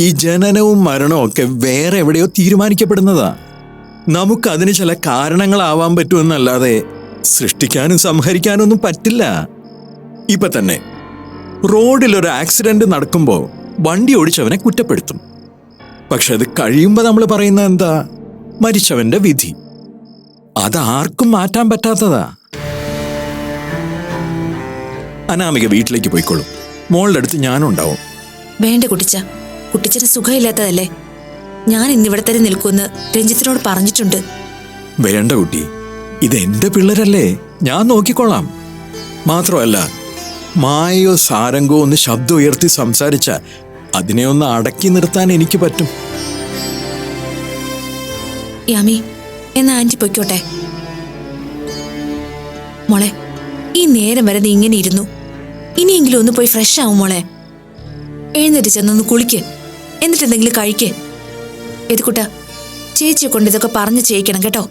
ഈ ജനനവും മരണവും ഒക്കെ വേറെ എവിടെയോ തീരുമാനിക്കപ്പെടുന്നതാ. നമുക്കതിന് ചില കാരണങ്ങളാവാൻ പറ്റുമെന്നല്ലാതെ സൃഷ്ടിക്കാനും സംഹരിക്കാനും ഒന്നും പറ്റില്ല. ഇപ്പൊ തന്നെ റോഡിലൊരു ആക്സിഡന്റ് നടക്കുമ്പോൾ വണ്ടി ഓടിച്ചവനെ കുറ്റപ്പെടുത്തും. പക്ഷെ അത് കഴിയുമ്പോൾ നമ്മൾ പറയുന്നത് എന്താ? മരിച്ചവന്റെ വിധി. അതാർക്കും മാറ്റാൻ പറ്റാത്തതാ. അനാമിക വീട്ടിലേക്ക് പോയിക്കോളും. മോളുടെ അടുത്ത് ഞാനും ഉണ്ടാവും. വേണ്ട കുട്ടിച്ച, കുട്ടിച്ചന് സുഖമില്ലാത്തതല്ലേ. ഞാൻ ഇന്നിവിടെ തന്നെ നിൽക്കുമെന്ന് രഞ്ജിത്തിനോട് പറഞ്ഞിട്ടുണ്ട്. വേണ്ട കുട്ടി, ഇതെന്റെ പിള്ളേരല്ലേ, ഞാൻ നോക്കിക്കൊള്ളാം. മാത്രമല്ല, മായയോ സാരംഗോ ഒന്ന് ശബ്ദം ഉയർത്തി സംസാരിച്ച അതിനെ ഒന്ന് അടക്കി നിർത്താൻ എനിക്ക് പറ്റും. യാമി, എന്നാ ആന്റി പൊയ്ക്കോട്ടെ. മോളെ, ഈ നേരം വരെ നീ ഇങ്ങനെ ഇരുന്നു. ഇനിയെങ്കിലും ഒന്ന് പോയി ഫ്രഷ് ആവും മോളെ. എഴുന്നേറ്റ് ചെന്നൊന്ന് കുളിക്ക്, എന്നിട്ട് എന്തെങ്കിലും കഴിക്ക്. ഏതുകുട്ടാ, ചേച്ചിയെ കൊണ്ട് ഇതൊക്കെ പറഞ്ഞ് ചെയ്യിക്കണം കേട്ടോ.